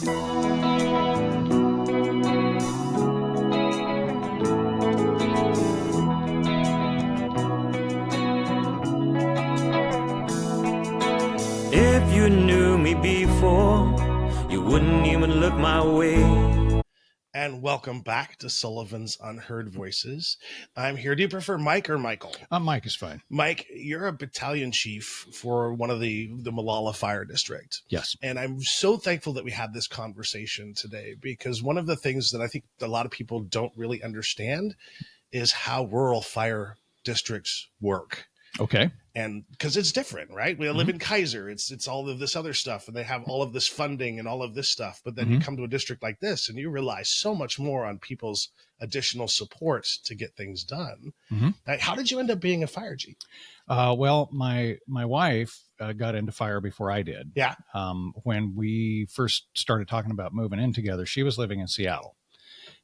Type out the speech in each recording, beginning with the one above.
If you knew me before, you wouldn't even look my way. And welcome back to Sullivan's Unheard Voices. I'm here. Do you prefer Mike or Michael? Mike is fine. Mike, you're a battalion chief for one of the Malala Fire District. Yes. And I'm so thankful that we had this conversation today, because one of the things that I think a lot of people don't really understand is how rural fire districts work. Okay. And because it's different, right? We live in Kaiser. It's all of this other stuff, and they have all of this funding and all of this stuff. But then you come to a district like this, and you rely so much more on people's additional support to get things done. How did you end up being a fire chief? Well, my wife got into fire before I did. Yeah. When we first started talking about moving in together, she was living in Seattle,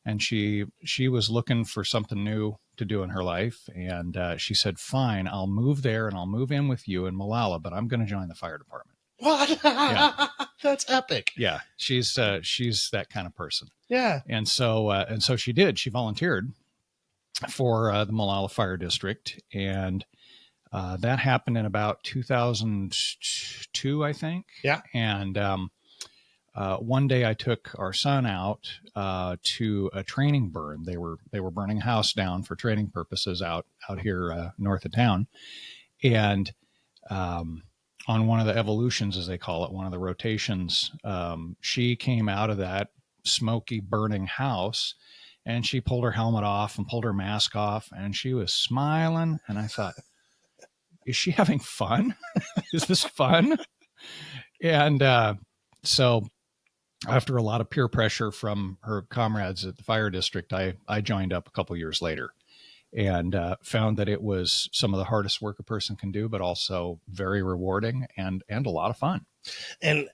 and she was looking for something new to do in her life. And she said, fine, I'll move there and I'll move in with you in Malala, but I'm going to join the fire department. What? Yeah. That's epic. Yeah. She's that kind of person. Yeah. And so she did. She volunteered for the Malala Fire District. And that happened in about 2002, I think. Yeah. And one day I took our son out to a training burn. They were burning a house down for training purposes out here north of town. And on one of the evolutions, as they call it, one of the rotations, she came out of that smoky burning house, and she pulled her helmet off and pulled her mask off, and she was smiling. And I thought, is she having fun? Is this fun? And so after a lot of peer pressure from her comrades at the fire district, I joined up a couple years later, and found that it was some of the hardest work a person can do, but also very rewarding and a lot of fun. And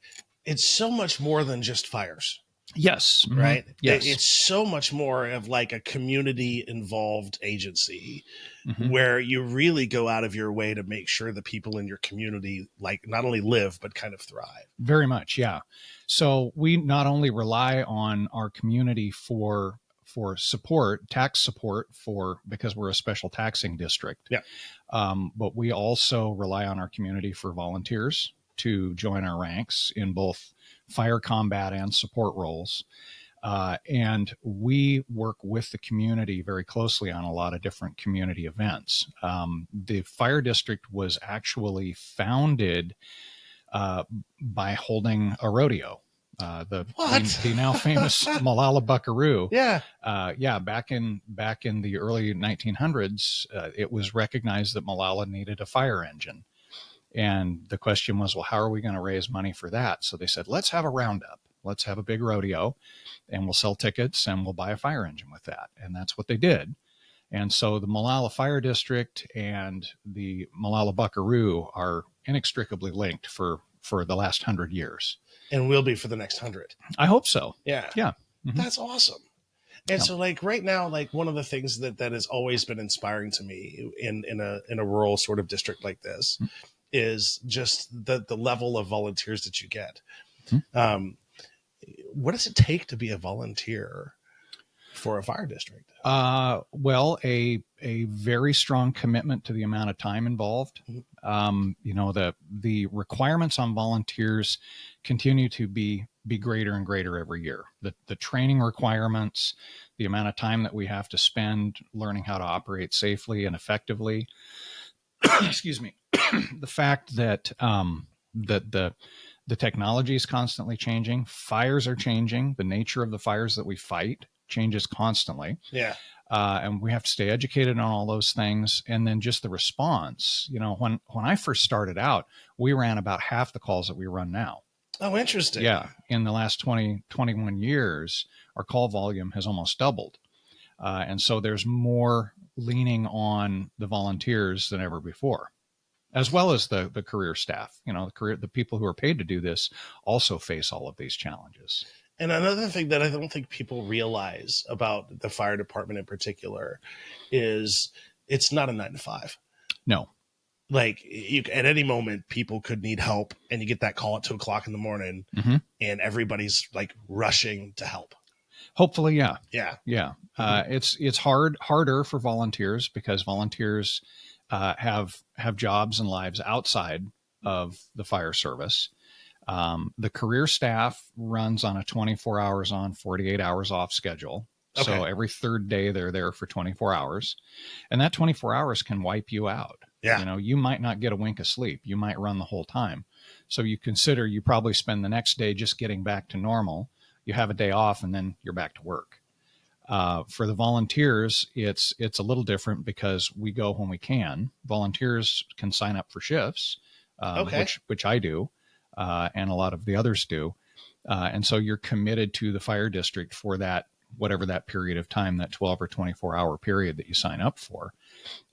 it's so much more than just fires. Yes. Right. Yes. It's so much more of like a community involved agency where you really go out of your way to make sure the people in your community like not only live, but kind of thrive. Very much. Yeah. So we not only rely on our community for support, tax support because we're a special taxing district. Yeah. But we also rely on our community for volunteers to join our ranks in both fire combat and support roles. And we work with the community very closely on a lot of different community events. The fire district was actually founded by holding a rodeo. The now famous Malala Buckaroo. Yeah. Back in the early 1900s, it was recognized that Malala needed a fire engine. And the question was, well, how are we going to raise money for that? So they said, let's have a roundup. Let's have a big rodeo, and we'll sell tickets and we'll buy a fire engine with that. And that's what they did. And so the Malala Fire District and the Malala Buckaroo are inextricably linked for the last 100 years. And will be for the next 100. I hope so. Yeah. Yeah. That's awesome. And so like right now, like one of the things that has always been inspiring to me in a rural sort of district like this is just the level of volunteers that you get. What does it take to be a volunteer for a fire district? Well, a very strong commitment to the amount of time involved. The requirements on volunteers continue to be greater and greater every year. The training requirements, the amount of time that we have to spend learning how to operate safely and effectively. Excuse me. The fact that the technology is constantly changing, fires are changing, the nature of the fires that we fight changes constantly. Yeah. And we have to stay educated on all those things. And then just the response, when I first started out, we ran about half the calls that we run now. Oh, interesting. Yeah. In the last 21 years, our call volume has almost doubled. And so there's more leaning on the volunteers than ever before, as well as the career staff. The people who are paid to do this also face all of these challenges. And another thing that I don't think people realize about the fire department in particular is it's not a 9 to 5. No. like you at any moment people could need help, and you get that call at 2:00 in the morning, Mm-hmm. and everybody's like rushing to help. Hopefully, yeah. Yeah. Yeah. It's harder for volunteers because volunteers have jobs and lives outside of the fire service. The career staff runs on a 24 hours on, 48 hours off schedule. So Okay. every third day they're there for 24 hours, and that 24 hours can wipe you out. Yeah. You know, you might not get a wink of sleep. You might run the whole time. So you consider you probably spend the next day just getting back to normal. You have a day off and then you're back to work. For the volunteers, it's a little different because we go when we can. Volunteers can sign up for shifts, Okay. which I do, and a lot of the others do. And so you're committed to the fire district for that, whatever that period of time, that 12 or 24 hour period that you sign up for.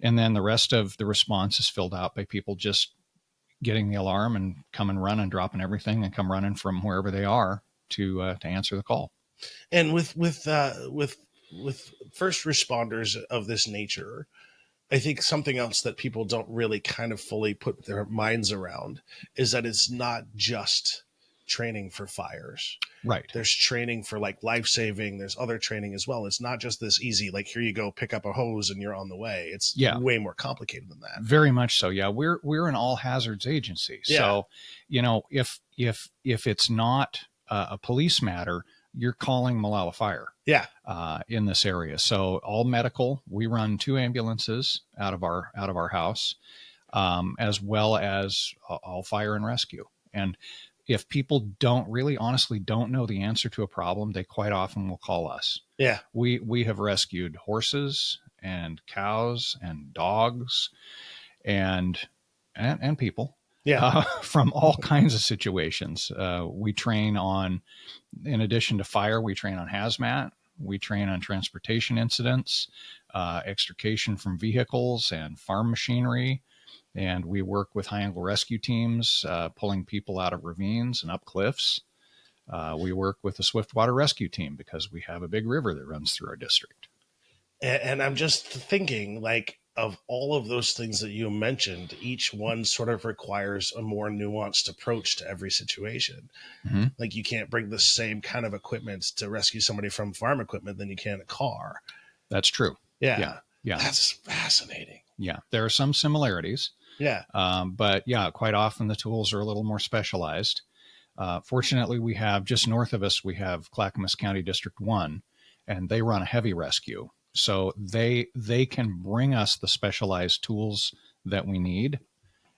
And then the rest of the response is filled out by people just getting the alarm and come and run and dropping everything and come running from wherever they are to answer the call. And with first responders of this nature, I think something else that people don't really kind of fully put their minds around is that it's not just training for fires. Right. There's training for like life-saving. There's other training as well. It's not just this easy, like, here you go, pick up a hose and you're on the way. It's way more complicated than that. Very much so. Yeah. We're an all hazards agency. Yeah. So, you know, if it's not a police matter, you're calling Malala Fire. Yeah. In this area. So all medical, we run 2 ambulances out of our house, as well as all fire and rescue. And if people honestly don't know the answer to a problem, they quite often will call us. Yeah. We have rescued horses and cows and dogs and people. Yeah. From all kinds of situations. We train on, in addition to fire, we train on hazmat. We train on transportation incidents, extrication from vehicles and farm machinery. And we work with high angle rescue teams, pulling people out of ravines and up cliffs. We work with the Swiftwater Rescue Team because we have a big river that runs through our district. And I'm just thinking, like, of all of those things that you mentioned, each one sort of requires a more nuanced approach to every situation. Mm-hmm. Like, you can't bring the same kind of equipment to rescue somebody from farm equipment than you can a car. That's true. Yeah. Yeah. That's fascinating. Yeah. There are some similarities. Yeah. But yeah, quite often the tools are a little more specialized. Fortunately, we have just north of us, we have Clackamas County District 1, and they run a heavy rescue. So they can bring us the specialized tools that we need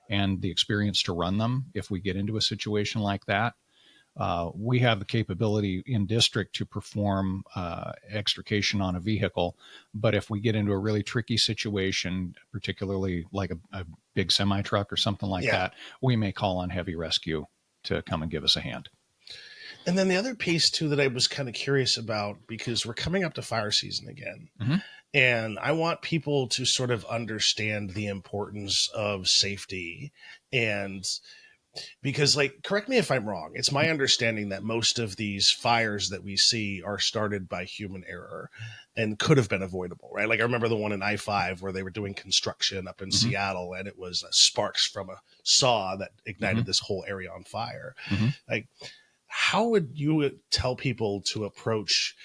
and the experience to run them if we get into a situation like that. We have the capability in district to perform extrication on a vehicle. But if we get into a really tricky situation, particularly like a big semi-truck or something like that, we may call on heavy rescue to come and give us a hand. And then the other piece, too, that I was kind of curious about, because we're coming up to fire season again. Mm-hmm. And I want people to sort of understand the importance of safety. And because, like, correct me if I'm wrong, it's my understanding that most of these fires that we see are started by human error and could have been avoidable, right? Like, I remember the one in I-5 where they were doing construction up in mm-hmm. Seattle, and it was sparks from a saw that ignited mm-hmm. this whole area on fire. Mm-hmm. Like, how would you tell people to approach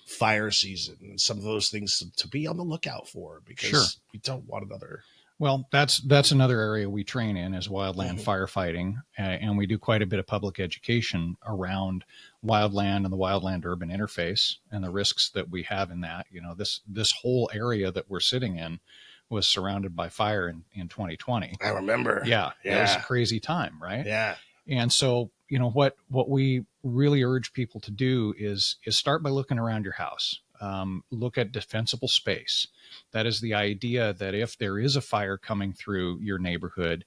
fire season and some of those things to be on the lookout for? Because we don't want another. Well, that's another area we train in is wildland mm-hmm. firefighting. And we do quite a bit of public education around wildland and the wildland urban interface and the risks that we have in that. You know, this whole area that we're sitting in was surrounded by fire in 2020. I remember. Yeah. It was a crazy time, right? Yeah. And so, you know, what we really urge people to do is start by looking around your house. Look at defensible space. That is the idea that if there is a fire coming through your neighborhood,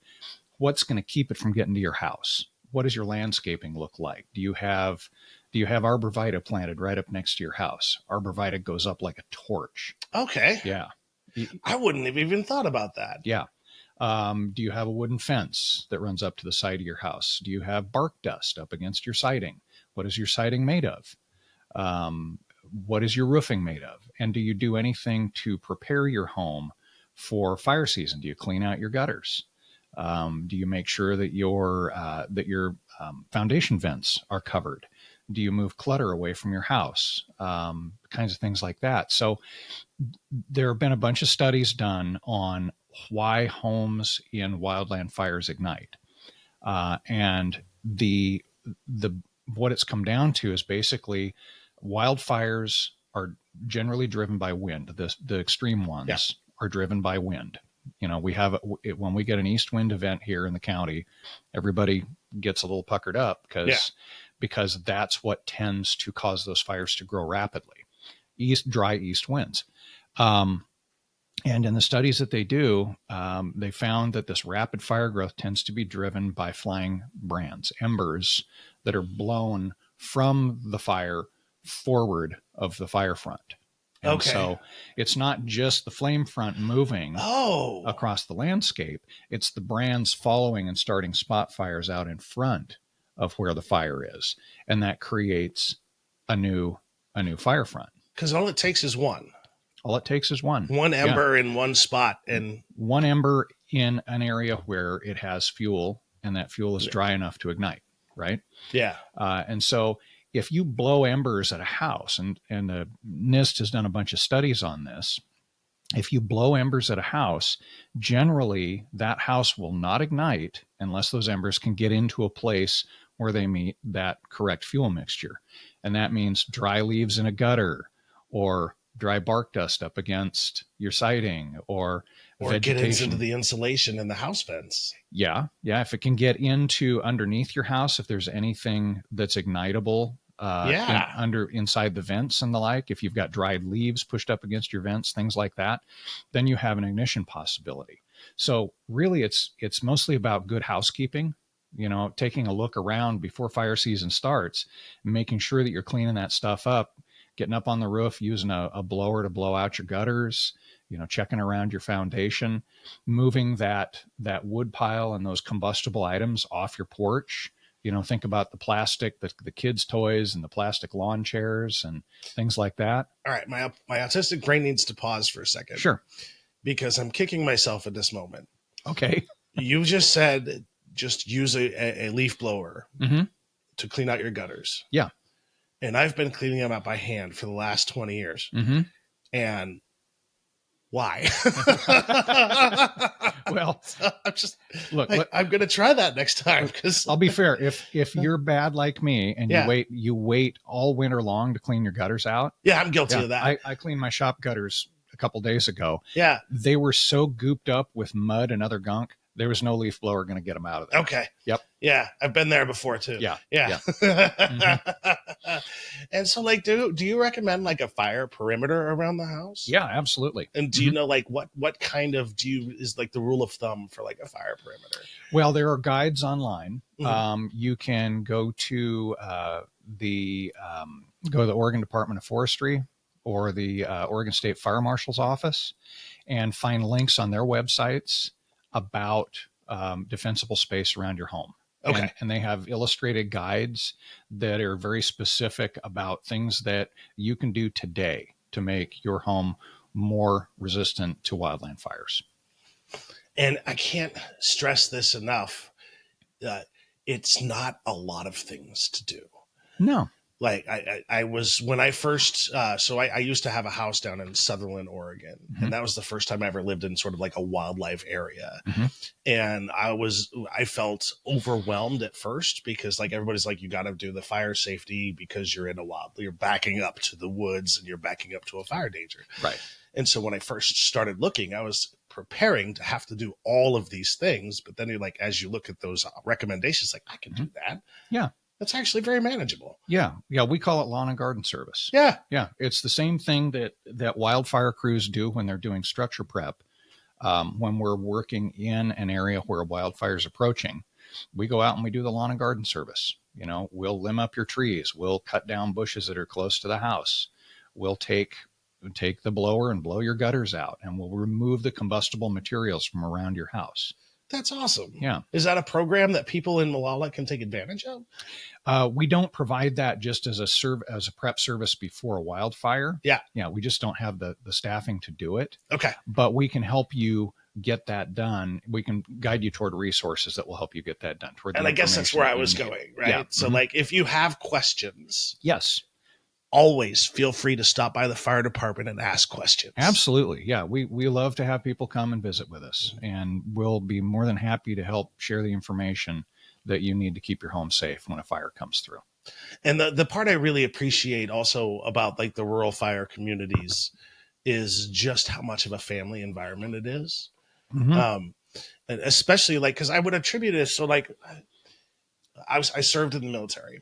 what's going to keep it from getting to your house? What does your landscaping look like? Do you have arborvitae planted right up next to your house? Arborvitae goes up like a torch. Okay. Yeah. I wouldn't have even thought about that. Yeah. Do you have a wooden fence that runs up to the side of your house? Do you have bark dust up against your siding? What is your siding made of? What is your roofing made of? And do you do anything to prepare your home for fire season? Do you clean out your gutters? Do you make sure that your foundation vents are covered? Do you move clutter away from your house? Kinds of things like that. So there have been a bunch of studies done on why homes in wildland fires ignite. And the what it's come down to is basically wildfires are generally driven by wind. The extreme ones are driven by wind. You know, we have when we get an east wind event here in the county, everybody gets a little puckered up because that's what tends to cause those fires to grow rapidly. Dry east winds. And in the studies that they do, they found that this rapid fire growth tends to be driven by flying brands, embers that are blown from the fire forward of the fire front. And so it's not just the flame front moving across the landscape. It's the brands following and starting spot fires out in front of where the fire is. And that creates a new fire front. Because all it takes is one. All it takes is one. One ember in one spot. And one ember in an area where it has fuel, and that fuel is dry enough to ignite, right? Yeah. And so if you blow embers at a house, and the NIST has done a bunch of studies on this, if you blow embers at a house, generally that house will not ignite unless those embers can get into a place where they meet that correct fuel mixture. And that means dry leaves in a gutter, or dry bark dust up against your siding, or vegetation. Get into the insulation in the house vents. Yeah. If it can get into underneath your house, if there's anything that's ignitable inside the vents and the like, if you've got dried leaves pushed up against your vents, things like that, then you have an ignition possibility. So really it's mostly about good housekeeping, you know, taking a look around before fire season starts, and making sure that you're cleaning that stuff up, getting up on the roof, using a blower to blow out your gutters, you know, checking around your foundation, moving that wood pile and those combustible items off your porch. You know, think about the plastic, the kids' toys and the plastic lawn chairs and things like that. All right. My autistic brain needs to pause for a second. Sure. Because I'm kicking myself at this moment. Okay. You just said just use a leaf blower to clean out your gutters. Yeah. And I've been cleaning them out by hand for the last 20 years. And why? Well, I'm just look. I'm going to try that next time, because I'll be fair. If you're bad like me and you wait all winter long to clean your gutters out. Yeah, I'm guilty of that. I cleaned my shop gutters a couple days ago. Yeah, they were so gooped up with mud and other gunk. There was no leaf blower going to get them out of there. Okay. Yep. Yeah, I've been there before too. Yeah. And so, like, do you recommend like a fire perimeter around the house? Yeah, absolutely. And do you know like what kind of is like the rule of thumb for like a fire perimeter? Well, there are guides online. You can go to the Oregon Department of Forestry or the Oregon State Fire Marshal's office and find links on their websites about defensible space around your home. Okay. And they have illustrated guides that are very specific about things that you can do today to make your home more resistant to wildland fires. And I can't stress this enough. It's not a lot of things to do. No. Like I was, when I first, I used to have a house down in Sutherland, Oregon, and that was the first time I ever lived in sort of like a wildlife area. And I felt overwhelmed at first because like everybody's like, you got to do the fire safety because you're you're backing up to the woods and you're backing up to a fire danger. Right. And so when I first started looking, I was preparing to have to do all of these things. But then you're like, as you look at those recommendations, like I can do that. Yeah. That's actually very manageable. Yeah. We call it lawn and garden service. Yeah. It's the same thing that wildfire crews do when they're doing structure prep. When we're working in an area where a wildfire is approaching, we go out and we do the lawn and garden service. You know, we'll limb up your trees. We'll cut down bushes that are close to the house. We'll take the blower and blow your gutters out, and we'll remove the combustible materials from around your house. That's awesome. Yeah. Is that a program that people in Molalla can take advantage of? We don't provide that just as a prep service before a wildfire. Yeah. We just don't have the staffing to do it. Okay. But we can help you get that done, we can guide you toward resources that will help you get that done. And I guess that's where I was going, right? Yeah. So like, if you have questions, Yes, always feel free to stop by the fire department and ask questions. absolutely. Yeah. We love to have people come and visit with us, and we'll be more than happy to help share the information that you need to keep your home safe when a fire comes through. And the part I really appreciate also about like the rural fire communities is just how much of a family environment it is. Mm-hmm. And especially like, cause I would attribute it. So like I served in the military,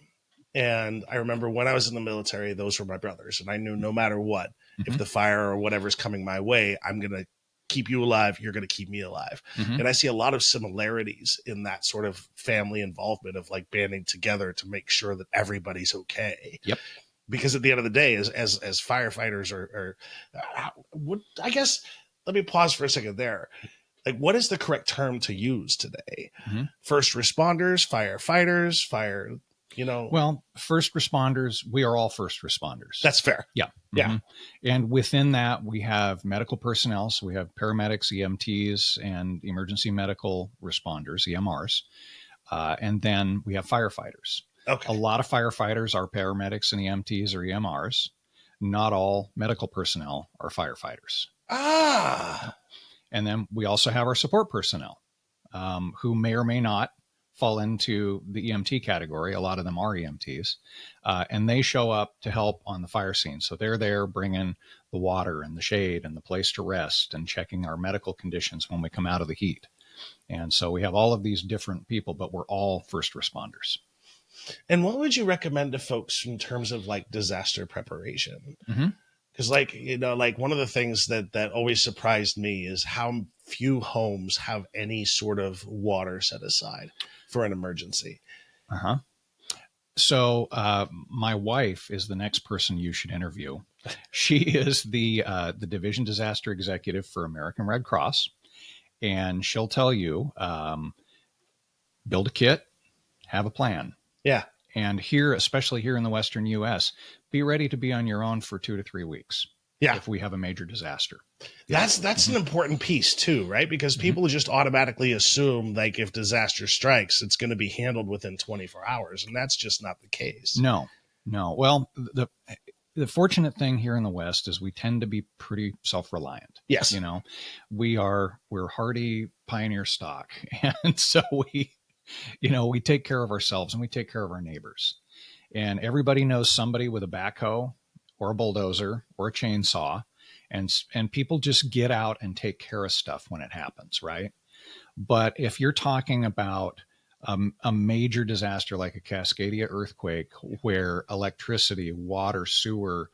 and I remember when I was in the military, those were my brothers. And I knew no matter what, if the fire or whatever's coming my way, I'm going to keep you alive. You're going to keep me alive. Mm-hmm. And I see a lot of similarities in that sort of family involvement of like banding together to make sure that everybody's okay. Yep. Because at the end of the day, as firefighters I guess, let me pause for a second there. Like, what is the correct term to use today? Mm-hmm. First responders, firefighters, Well, first responders, we are all first responders. That's fair. Yeah. Yeah. Mm-hmm. And within that, we have medical personnel. So we have paramedics, EMTs, and emergency medical responders, EMRs. And then we have firefighters. Okay. A lot of firefighters are paramedics and EMTs or EMRs. Not all medical personnel are firefighters. And then we also have our support personnel, who may or may not fall into the EMT category. A lot of them are EMTs, and they show up to help on the fire scene. So they're there bringing the water and the shade and the place to rest and checking our medical conditions when we come out of the heat. And so we have all of these different people, but we're all first responders. And what would you recommend to folks in terms of like disaster preparation? Mm-hmm. Because like, like one of the things that always surprised me is how few homes have any sort of water set aside for an emergency. Uh-huh. So my wife is the next person you should interview. She is the Division Disaster Executive for American Red Cross. And she'll tell you, build a kit, have a plan. Yeah. And here, especially here in the Western U.S., be ready to be on your own for 2 to 3 weeks. Yeah. If we have a major disaster. That's an important piece too, right? Because people just automatically assume like if disaster strikes, it's going to be handled within 24 hours. And that's just not the case. No. Well, the fortunate thing here in the West is we tend to be pretty self-reliant. Yes. We're hardy pioneer stock. And so we take care of ourselves and we take care of our neighbors. And everybody knows somebody with a backhoe or a bulldozer or a chainsaw, and people just get out and take care of stuff when it happens, right? But if you're talking about a major disaster like a Cascadia earthquake where electricity, water, sewer,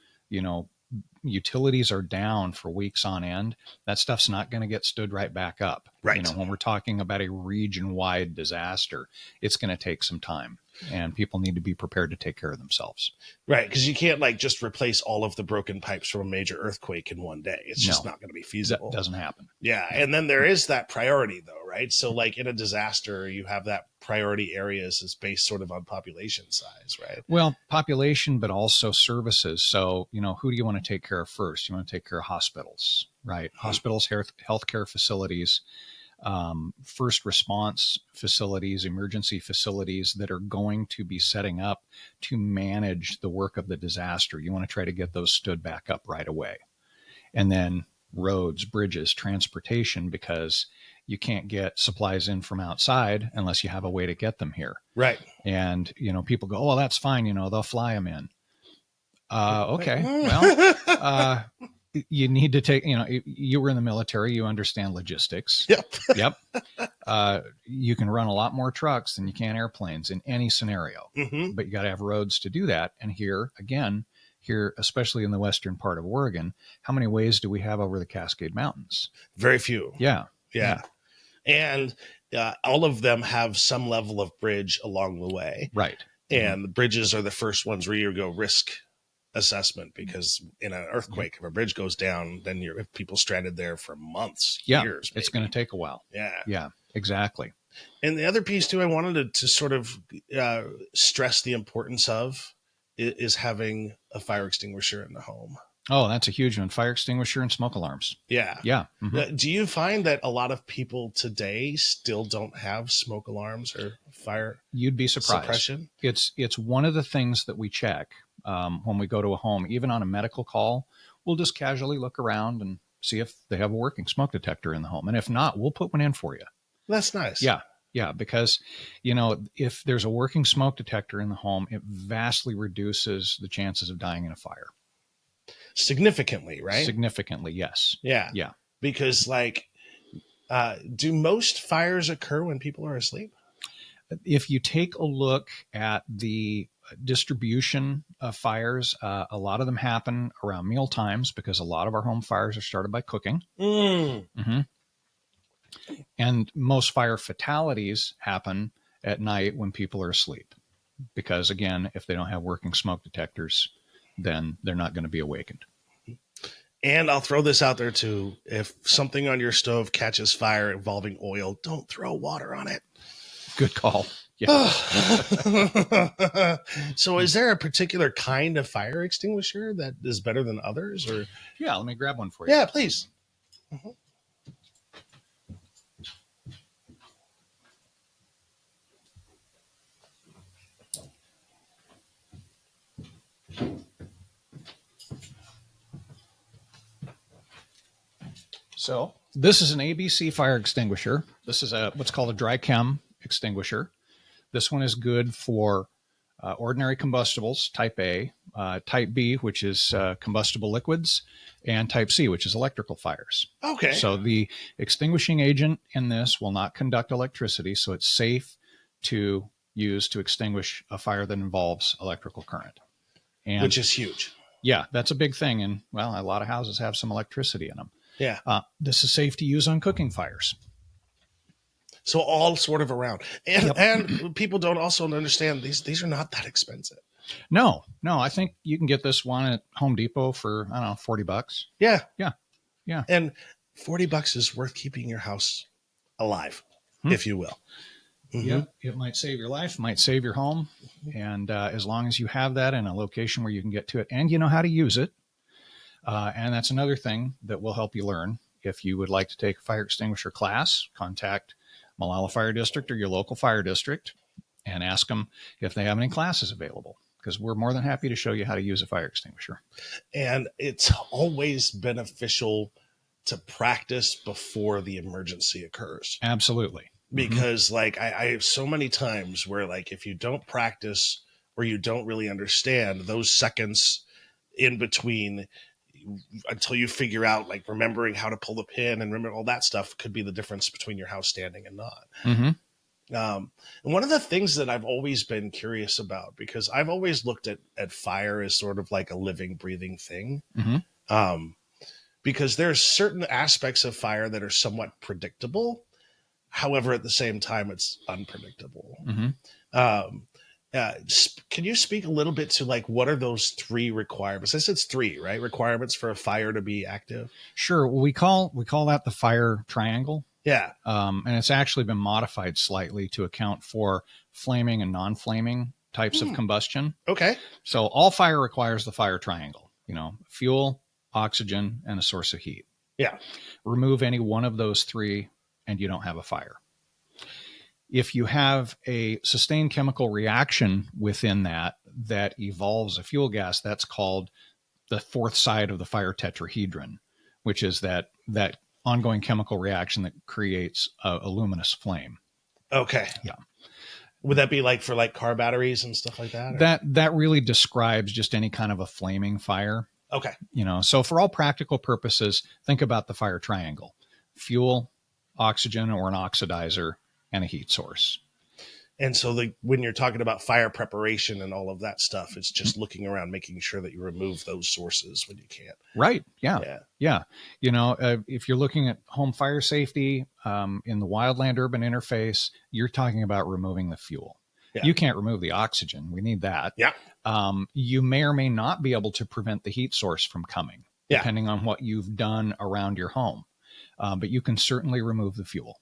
utilities are down for weeks on end, that stuff's not going to get stood right back up. Right. When we're talking about a region-wide disaster, it's going to take some time, and people need to be prepared to take care of themselves. Right. Because you can't like just replace all of the broken pipes from a major earthquake in one day. It's just not going to be feasible. That doesn't happen. Yeah. And then there is that priority though, right? So like in a disaster, you have that priority areas is based sort of on population size, right? Well, population, but also services. So, who do you want to take care of first? You want to take care of hospitals, right? Hospitals, healthcare facilities, first response facilities, emergency facilities that are going to be setting up to manage the work of the disaster. You want to try to get those stood back up right away. And then roads, bridges, transportation, because you can't get supplies in from outside unless you have a way to get them here. Right. And, people go, oh, well, that's fine. They'll fly them in. Okay. Well, you need to take, you were in the military, you understand logistics. Yep. You can run a lot more trucks than you can airplanes in any scenario, but you got to have roads to do that. And here, especially in the western part of Oregon, how many ways do we have over the Cascade Mountains? Very few. Yeah. And all of them have some level of bridge along the way. Right. And the bridges are the first ones where you go risk assessment, because in an earthquake, if a bridge goes down, then you have people stranded there for months, years. It's going to take a while. Yeah, exactly. And the other piece too, I wanted to sort of stress the importance of is having a fire extinguisher in the home. Oh, that's a huge one. Fire extinguisher and smoke alarms. Yeah. Yeah. Mhm. Do you find that a lot of people today still don't have smoke alarms or fire You'd be surprised. suppression? It's one of the things that we check when we go to a home, even on a medical call. We'll just casually look around and see if they have a working smoke detector in the home. And if not, we'll put one in for you. That's nice. Yeah. Yeah. Because, you know, if there's a working smoke detector in the home, it vastly reduces the chances of dying in a fire. Significantly, right? Significantly, yes. Yeah. Yeah. Because like, do most fires occur when people are asleep? If you take a look at the distribution of fires, a lot of them happen around meal times because a lot of our home fires are started by cooking. Mm-hmm. And most fire fatalities happen at night when people are asleep. Because again, if they don't have working smoke detectors, then they're not going to be awakened. And I'll throw this out there too. If something on your stove catches fire involving oil, don't throw water on it. Good call. Yeah. So is there a particular kind of fire extinguisher that is better than others? Or Yeah, let me grab one for you. yeah, please. Mhm. So this is an ABC fire extinguisher. This is what's called a dry chem extinguisher. This one is good for ordinary combustibles, type A, type B, which is combustible liquids, and type C, which is electrical fires. Okay. So the extinguishing agent in this will not conduct electricity, so it's safe to use to extinguish a fire that involves electrical current. And which is huge. yeah, that's a big thing. And well, a lot of houses have some electricity in them. Yeah. This is safe to use on cooking fires. So all sort of around. And and people don't also understand these are not that expensive. No, I think you can get this one at Home Depot for, I don't know, $40. Yeah. Yeah. Yeah. And $40 is worth keeping your house alive, if you will. Mm-hmm. Yeah. It might save your life, might save your home. And as long as you have that in a location where you can get to it and you know how to use it. And that's another thing that will help you learn. If you would like to take a fire extinguisher class, contact Malala Fire District or your local fire district and ask them if they have any classes available, because we're more than happy to show you how to use a fire extinguisher. And it's always beneficial to practice before the emergency occurs. Absolutely. Because like I have so many times where like if you don't practice or you don't really understand those seconds in between until you figure out like remembering how to pull the pin and remember all that stuff could be the difference between your house standing and not. And one of the things that I've always been curious about, because I've always looked at fire as sort of like a living, breathing thing. Because there's certain aspects of fire that are somewhat predictable. However, at the same time, it's unpredictable. Can you speak a little bit to like what are those three requirements? I said it's three, right? Requirements for a fire to be active. Sure. Well, we call that the fire triangle. Yeah. And it's actually been modified slightly to account for flaming and non-flaming types of combustion. Okay. So all fire requires the fire triangle, you know, fuel, oxygen, and a source of heat. Yeah. Remove any one of those three and you don't have a fire. If you have a sustained chemical reaction within that evolves a fuel gas, that's called the fourth side of the fire tetrahedron, which is that ongoing chemical reaction that creates a luminous flame. Okay. Yeah. Would that be like for like car batteries and stuff like that? Or? That really describes just any kind of a flaming fire. Okay. You know, so for all practical purposes, think about the fire triangle: fuel, oxygen or an oxidizer, and a heat source. And so when you're talking about fire preparation and all of that stuff, it's just looking around, making sure that you remove those sources when you can. Right. Yeah. You know, if you're looking at home fire safety in the wildland urban interface, you're talking about removing the fuel. Yeah. You can't remove the oxygen. We need that. Yeah. You may or may not be able to prevent the heat source from coming, depending on what you've done around your home. But you can certainly remove the fuel.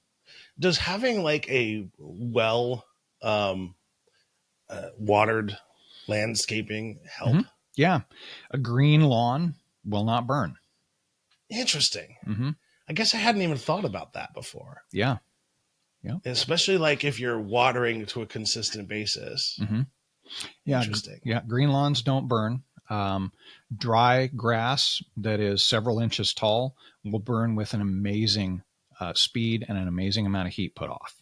Does having like a watered landscaping help? Yeah. A green lawn will not burn. Interesting. Mm-hmm. I guess I hadn't even thought about that before. Yeah. Especially like if you're watering to a consistent basis. Mm-hmm. Yeah. Interesting. Yeah. Green lawns don't burn. Dry grass that is several inches tall will burn with an amazing speed and an amazing amount of heat put off.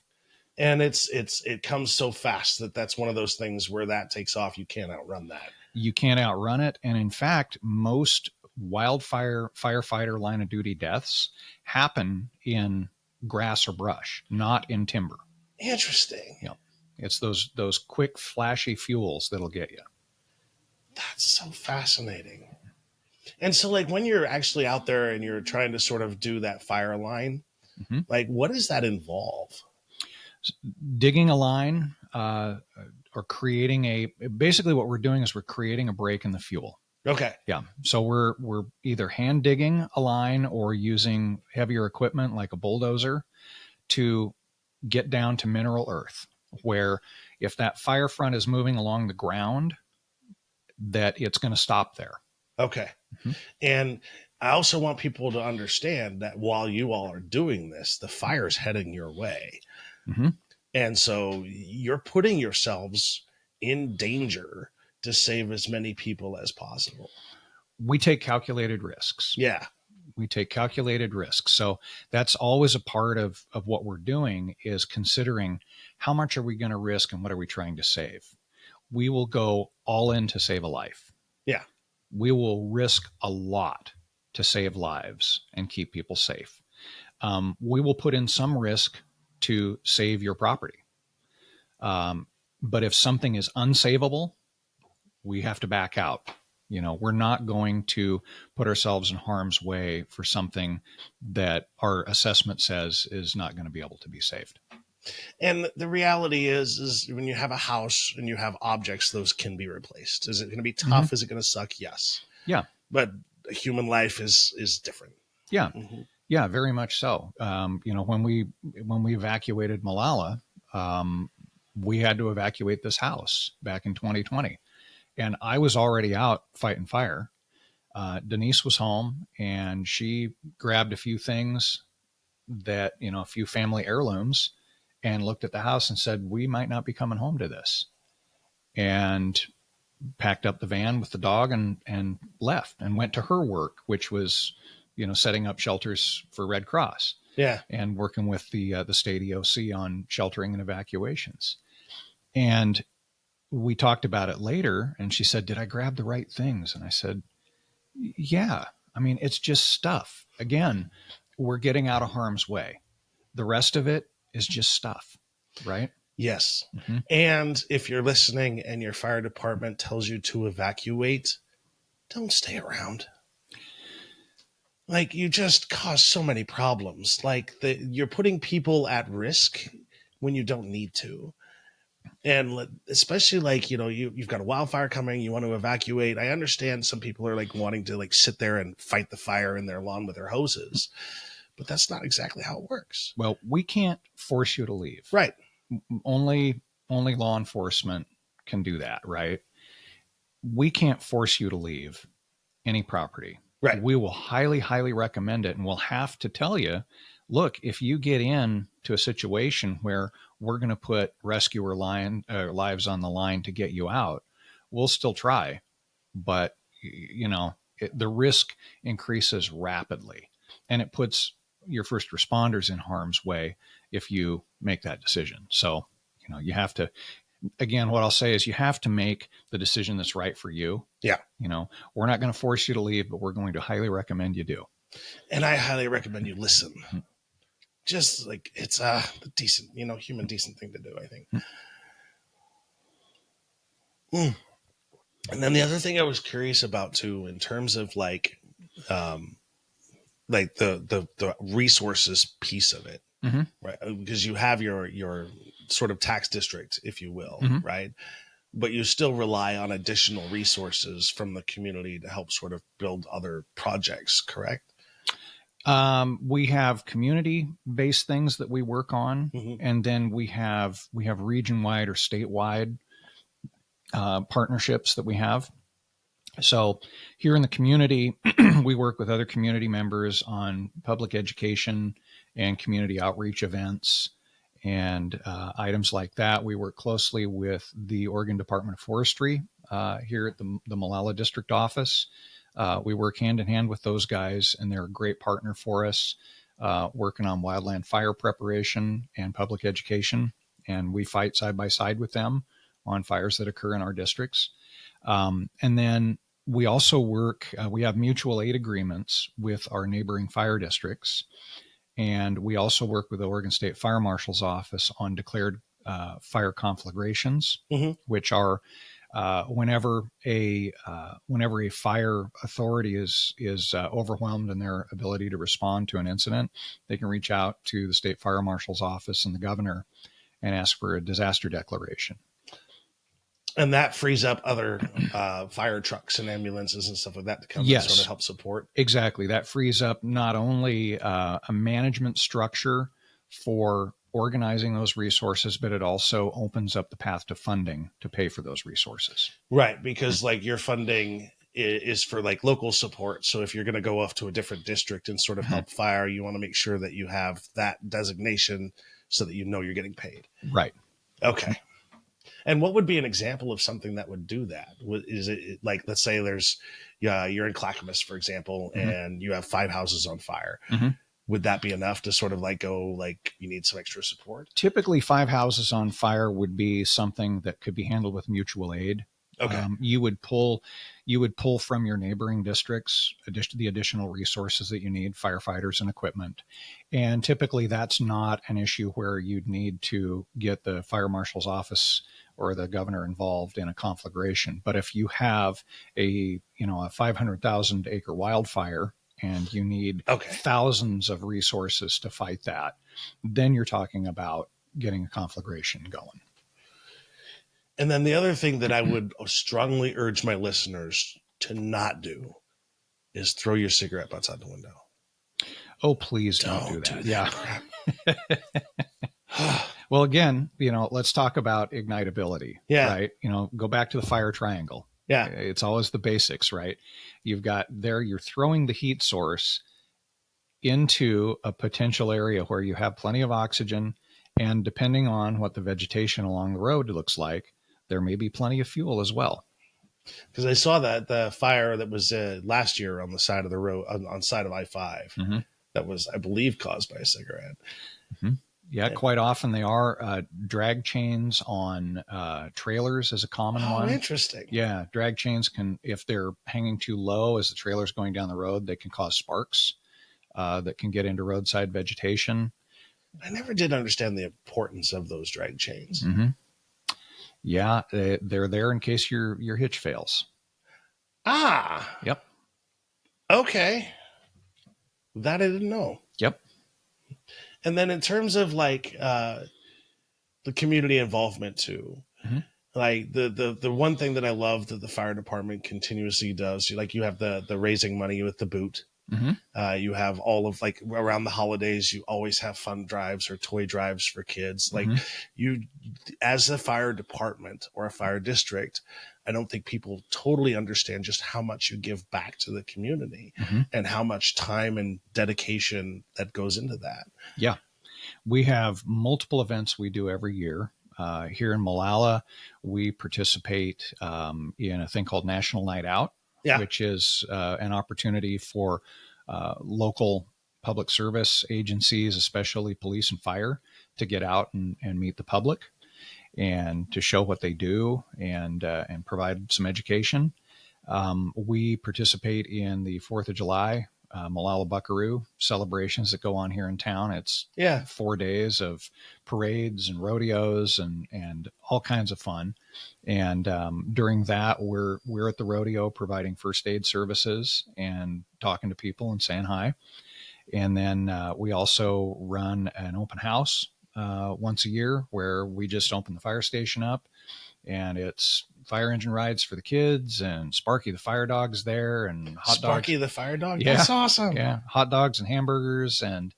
And it comes so fast that's one of those things where that takes off. You can't outrun that. You can't outrun it. And in fact, most wildfire firefighter line of duty deaths happen in grass or brush, not in timber. Interesting. Yeah. It's those quick, flashy fuels that'll get you. That's so fascinating. And so like when you're actually out there and you're trying to sort of do that fire line, Mm-hmm. like what does that involve? Digging a line or creating basically what we're doing is we're creating a break in the fuel. Okay. Yeah. So we're either hand digging a line or using heavier equipment like a bulldozer to get down to mineral earth, where if that fire front is moving along the ground, that it's going to stop there. Okay. Mm-hmm. And I also want people to understand that while you all are doing this, the fire's heading your way. Mm-hmm. And so you're putting yourselves in danger to save as many people as possible. We take calculated risks. Yeah. We take calculated risks. So that's always a part of what we're doing, is considering how much are we going to risk and what are we trying to save. We will go all in to save a life. Yeah. We will risk a lot to save lives and keep people safe. We will put in some risk to save your property. But if something is unsavable, we have to back out. We're not going to put ourselves in harm's way for something that our assessment says is not going to be able to be saved. And the reality is when you have a house and you have objects, those can be replaced. Is it going to be tough? Mm-hmm. Is it going to suck? Yes. Yeah. But human life is different. Yeah. Mm-hmm. Yeah, very much so. When we evacuated Malala, we had to evacuate this house back in 2020. And I was already out fighting fire. Denise was home, and she grabbed a few things that, a few family heirlooms, and looked at the house and said, we might not be coming home to this. And packed up the van with the dog and left and went to her work, which was, setting up shelters for Red Cross. Yeah. And working with the state EOC on sheltering and evacuations. And we talked about it later, and she said, did I grab the right things? And I said, yeah. I mean, it's just stuff. Again, we're getting out of harm's way. The rest of it is just stuff, right? Yes. Mm-hmm. And if you're listening and your fire department tells you to evacuate, don't stay around. Like, you just cause so many problems. Like, you're putting people at risk when you don't need to. And especially like, you've got a wildfire coming, you want to evacuate. I understand some people are like wanting to like sit there and fight the fire in their lawn with their hoses, but that's not exactly how it works. Well, we can't force you to leave. Right. Only law enforcement can do that, right? We can't force you to leave any property. Right. We will highly, highly recommend it. And we'll have to tell you, look, if you get into a situation where we're going to put rescuer lives on the line to get you out, we'll still try. But, the risk increases rapidly, and it puts your first responders in harm's way if you make that decision. So, you have to, again, what I'll say is you have to make the decision that's right for you. Yeah. We're not going to force you to leave, but we're going to highly recommend you do. And I highly recommend you listen. Just like it's a decent, human decent thing to do, I think. And then the other thing I was curious about too, in terms of like the resources piece of it, Mm-hmm. right? Because you have your sort of tax district, if you will, Mm-hmm. right? But you still rely on additional resources from the community to help sort of build other projects, correct? We have community-based things that we work on, Mm-hmm. and then we have region-wide or statewide partnerships that we have. So here in the community, we work with other community members on public education and community outreach events and items like that. We work closely with the Oregon Department of Forestry here at the Molalla District Office. We work hand in hand with those guys, and they're a great partner for us, working on wildland fire preparation and public education. And we fight side by side with them on fires that occur in our districts. And then we also work, we have mutual aid agreements with our neighboring fire districts. And we also work with the Oregon State Fire Marshal's Office on declared fire conflagrations, which are whenever a fire authority is overwhelmed in their ability to respond to an incident, they can reach out to the State Fire Marshal's Office and the governor and ask for a disaster declaration. And that frees up other fire trucks and ambulances and stuff like that to come and sort of help support. Exactly. That frees up not only a management structure for organizing those resources, but it also opens up the path to funding to pay for those resources. Right. Because like your funding is for like local support. So if you're going to go off to a different district and sort of help fire, you want to make sure that you have that designation so that you know you're getting paid. Right. Okay. And what would be an example of something that would do that? Is it like, let's say you're in Clackamas, for example, and you have 5 houses on fire. Would that be enough to sort of like go like you need some extra support? Typically 5 houses on fire would be something that could be handled with mutual aid. Okay. You would pull from your neighboring districts the additional resources that you need, firefighters and equipment. And typically that's not an issue where you'd need to get the fire marshal's office or the governor involved in a conflagration. But if you have a 500,000 acre wildfire and you need thousands of resources to fight that, then you're talking about getting a conflagration going. And then the other thing that I would strongly urge my listeners to not do is throw your cigarette butts out the window. Oh, please don't do that. Yeah. Well, again, let's talk about ignitability. Yeah. Right. Go back to the fire triangle. Yeah. It's always the basics, right? You're throwing the heat source into a potential area where you have plenty of oxygen. And depending on what the vegetation along the road looks like, there may be plenty of fuel as well. Because I saw that the fire that was last year on the side of the road, on side of I-5, that was, I believe, caused by a cigarette. Yeah, quite often they are. Drag chains on trailers is a common one. Oh, interesting. Yeah, drag chains can, if they're hanging too low as the trailer's going down the road, they can cause sparks that can get into roadside vegetation. I never did understand the importance of those drag chains. Yeah, they're there in case your hitch fails. Ah. Yep. Okay. That I didn't know. Yep. And then in terms of like the community involvement too, like the one thing that I love that the fire department continuously does, like you have the raising money with the boot. You have all of like around the holidays, you always have fun drives or toy drives for kids. Like you, as a fire department or a fire district, I don't think people totally understand just how much you give back to the community and how much time and dedication that goes into that. Yeah. We have multiple events we do every year. Here in Molalla, we participate in a thing called National Night Out. Which is an opportunity for local public service agencies, especially police and fire, to get out and meet the public and to show what they do and provide some education. We participate in the 4th of July Molalla Buckaroo celebrations that go on here in town. It's 4 days of parades and rodeos and all kinds of fun. And during that, we're at the rodeo providing first aid services and talking to people and saying hi. And then we also run an open house once a year where we just open the fire station up, and it's fire engine rides for the kids, and Sparky the fire dog's there, and hot dogs. Sparky the fire dog? Yeah. That's awesome. Yeah, hot dogs and hamburgers, and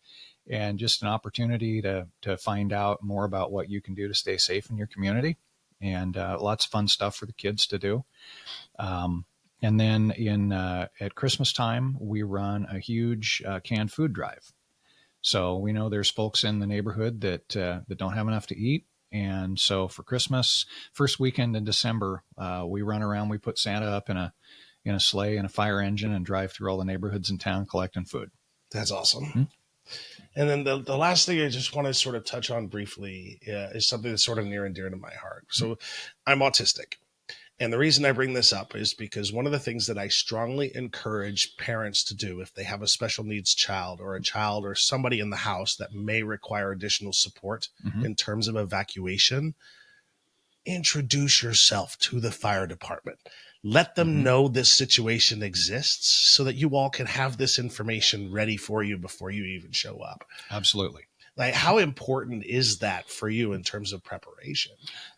just an opportunity to find out more about what you can do to stay safe in your community, and lots of fun stuff for the kids to do. And then at Christmas time, we run a huge canned food drive. So we know there's folks in the neighborhood that don't have enough to eat. And so for Christmas, first weekend in December, we run around, we put Santa up in a sleigh and a fire engine and drive through all the neighborhoods in town collecting food. That's awesome. Mm-hmm. And then the last thing I just want to sort of touch on briefly is something that's sort of near and dear to my heart. So I'm autistic. And the reason I bring this up is because one of the things that I strongly encourage parents to do if they have a special needs child or somebody in the house that may require additional support in terms of evacuation, introduce yourself to the fire department. Let them know this situation exists so that you all can have this information ready for you before you even show up. Absolutely. Like, how important is that for you in terms of preparation?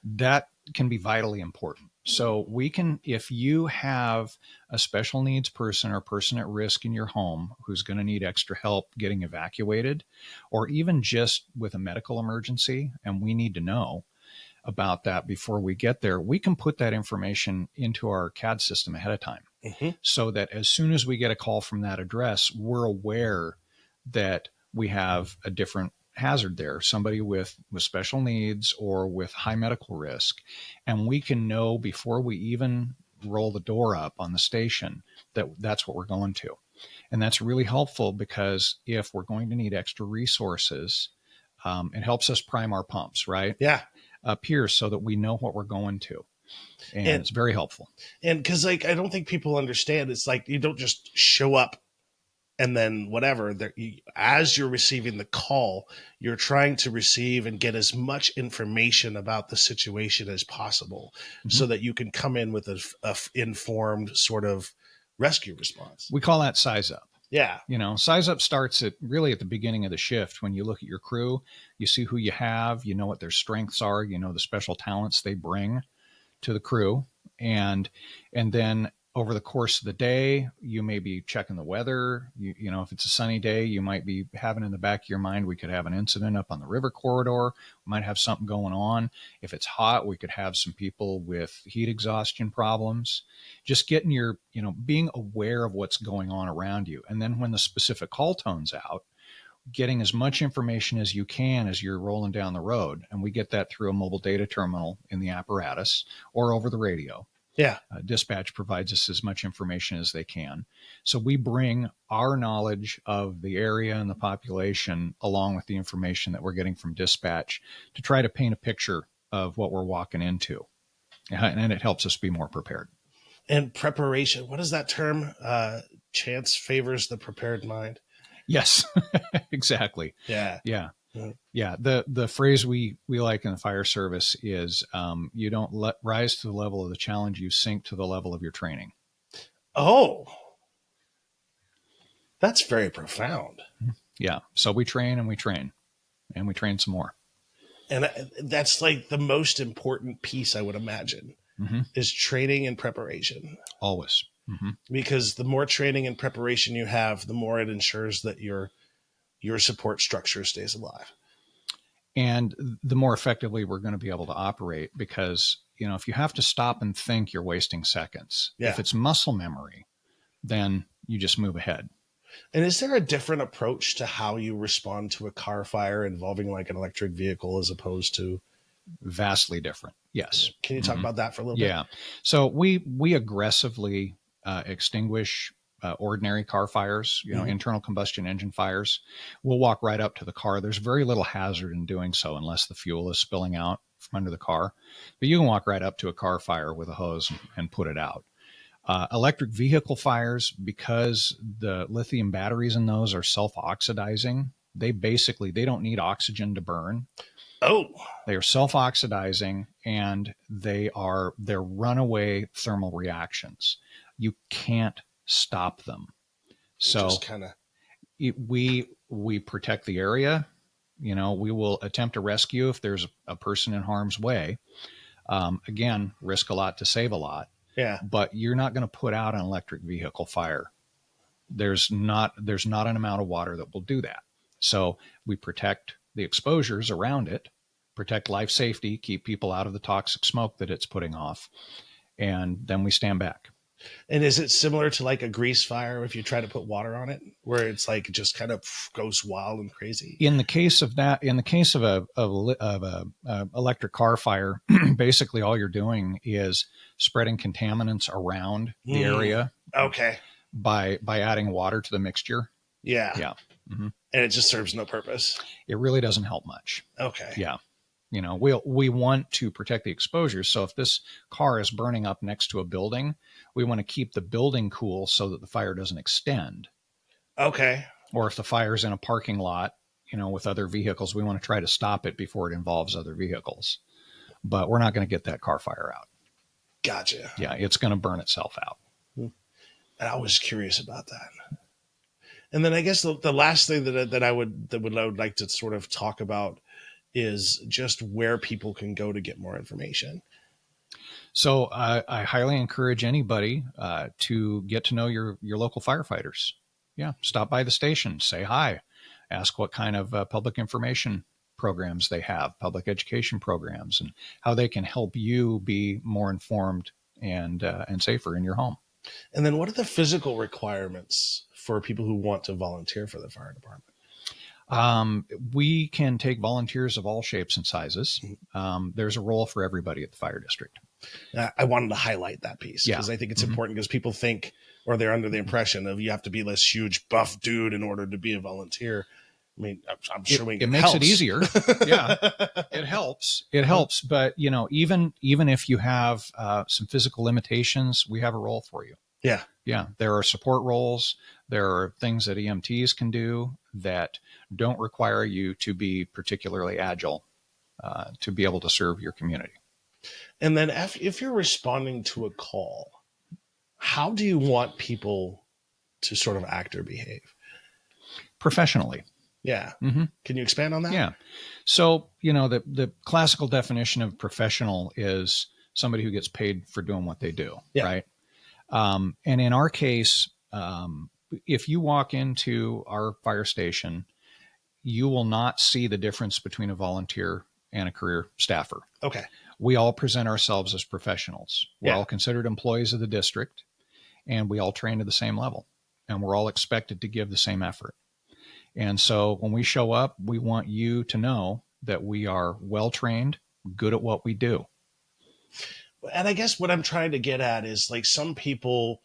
That can be vitally important. So we can, if you have a special needs person or person at risk in your home who's going to need extra help getting evacuated, or even just with a medical emergency, and we need to know about that before we get there, we can put that information into our CAD system ahead of time so that as soon as we get a call from that address, we're aware that we have a different hazard there, somebody with special needs or with high medical risk. And we can know before we even roll the door up on the station that that's what we're going to. And that's really helpful because if we're going to need extra resources, it helps us prime our pumps, right? Yeah. Up here so that we know what we're going to. And it's very helpful. And because I don't think people understand, it's like you don't just show up and then whatever, as you're receiving the call, you're trying to receive and get as much information about the situation as possible so that you can come in with a informed sort of rescue response. We call that size up. Yeah. Size up starts at the beginning of the shift. When you look at your crew, you see who you have, you know what their strengths are, the special talents they bring to the crew. And then over the course of the day, you may be checking the weather. If it's a sunny day, you might be having in the back of your mind, we could have an incident up on the river corridor. We might have something going on. If it's hot, we could have some people with heat exhaustion problems. Just getting being aware of what's going on around you. And then when the specific call tone's out, getting as much information as you can as you're rolling down the road. And we get that through a mobile data terminal in the apparatus or over the radio. Yeah. Dispatch provides us as much information as they can. So we bring our knowledge of the area and the population along with the information that we're getting from dispatch to try to paint a picture of what we're walking into. And it helps us be more prepared. And preparation, what is that term? Chance favors the prepared mind. Yes, exactly. Yeah. Yeah. Yeah. The phrase we like in the fire service is you don't rise to the level of the challenge, you sink to the level of your training. Oh, that's very profound. Yeah. So we train and we train and we train some more. And that's like the most important piece, I would imagine, is training and preparation. Always. Because the more training and preparation you have, the more it ensures that your support structure stays alive. And the more effectively we're going to be able to operate because, if you have to stop and think, you're wasting seconds. Yeah. If it's muscle memory, then you just move ahead. And is there a different approach to how you respond to a car fire involving like an electric vehicle as opposed to? Vastly different. Yes. Can you talk about that for a little bit? Yeah. So we aggressively extinguish ordinary car fires, internal combustion engine fires. We'll walk right up to the car. There's very little hazard in doing so unless the fuel is spilling out from under the car. But you can walk right up to a car fire with a hose and put it out. Electric vehicle fires, because the lithium batteries in those are self-oxidizing, they don't need oxygen to burn. Oh, they are self-oxidizing and they're runaway thermal reactions. You can't stop them. So just kind of we protect the area. We will attempt to rescue if there's a person in harm's way. Again, risk a lot to save a lot. Yeah. But you're not going to put out an electric vehicle fire. There's not an amount of water that will do that. So we protect the exposures around it, protect life safety, keep people out of the toxic smoke that it's putting off, and then we stand back. And is it similar to like a grease fire if you try to put water on it, where it's like it just kind of goes wild and crazy? In the case of that, in the case of a electric car fire, basically all you're doing is spreading contaminants around the area. Okay. By adding water to the mixture. Yeah. Yeah. Mm-hmm. And it just serves no purpose. It really doesn't help much. Okay. Yeah. You know, we want to protect the exposure. So if this car is burning up next to a building, we want to keep the building cool so that the fire doesn't extend. Okay. Or if the fire's in a parking lot, you know, with other vehicles, we want to try to stop it before it involves other vehicles. But we're not going to get that car fire out. Gotcha. Yeah, it's going to burn itself out. And I was curious about that. And then I guess the last thing that I would like to sort of talk about is just where people can go to get more information. So I highly encourage anybody to get to know your local firefighters. Yeah, stop by the station, say hi, ask what kind of public information programs they have, public education programs, and how they can help you be more informed and safer in your home. And then what are the physical requirements for people who want to volunteer for the fire department? We can take volunteers of all shapes and sizes. There's a role for everybody at the fire district. I wanted to highlight that piece because I think it's important, because people think, or they're under the impression of, you have to be this huge buff dude in order to be a volunteer. I mean, I'm sure it makes it easier. Yeah, it helps. It helps. But, you know, even if you have some physical limitations, we have a role for you. Yeah. Yeah. There are support roles. There are things that EMTs can do that don't require you to be particularly agile to be able to serve your community. And then if you're responding to a call, how do you want people to sort of act or behave? Professionally. Yeah. Mm-hmm. Can you expand on that? Yeah. So, you know, the classical definition of professional is somebody who gets paid for doing what they do. Yeah. Right. And in our case, if you walk into our fire station, you will not see the difference between a volunteer and a career staffer. Okay. We all present ourselves as professionals. We're all considered employees of the district, and we all train to the same level, and we're all expected to give the same effort. And so when we show up, we want you to know that we are well-trained, good at what we do. And I guess what I'm trying to get at is, like, some people,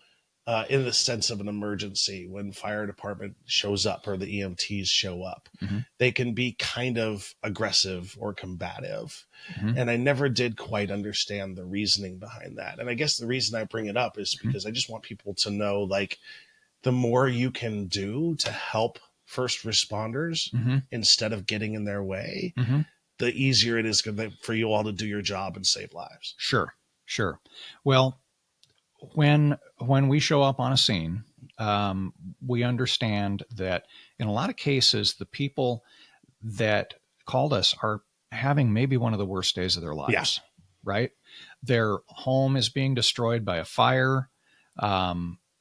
in the sense of an emergency, when fire department shows up or the EMTs show up, they can be kind of aggressive or combative. And I never did quite understand the reasoning behind that. And I guess the reason I bring it up is because I just want people to know, like, the more you can do to help first responders instead of getting in their way, the easier it is for you all to do your job and save lives. Sure. Well, when we show up on a scene, we understand that in a lot of cases, the people that called us are having maybe one of the worst days of their lives. Yes. Right? Their home is being destroyed by a fire.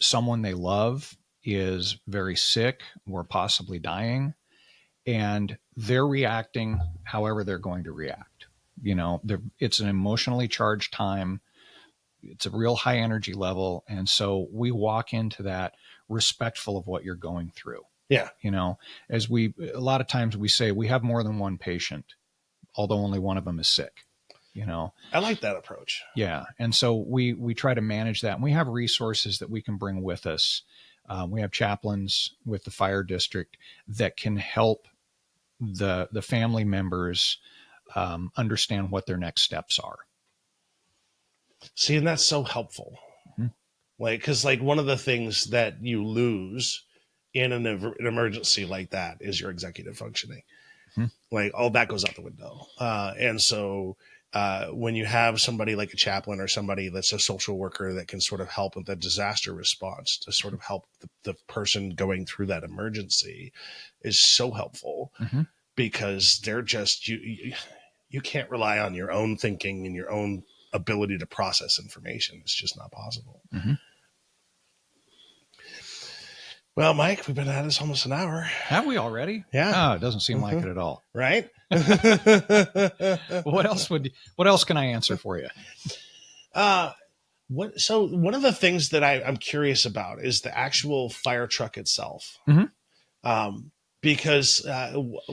Someone they love is very sick or possibly dying, and they're reacting however they're going to react. You know, it's an emotionally charged time. It's a real high energy level. And so we walk into that respectful of what you're going through. Yeah. You know, a lot of times we say we have more than one patient, although only one of them is sick. You know, I like that approach. Yeah. And so we try to manage that, and we have resources that we can bring with us. We have chaplains with the fire district that can help the family members understand what their next steps are. See, and that's so helpful. Like, because, like, one of the things that you lose in an emergency like that is your executive functioning. Like, all that goes out the window. And so when you have somebody like a chaplain or somebody that's a social worker that can sort of help with the disaster response to sort of help the person going through that emergency is so helpful, because they're just, you can't rely on your own thinking and your own ability to process information. It's just not possible. Well, Mike, we've been at this almost an hour. Have we already? Yeah. Oh, it doesn't seem like it at all. Right? What else can I answer for you? So one of the things that I'm curious about is the actual fire truck itself. Mhm. Because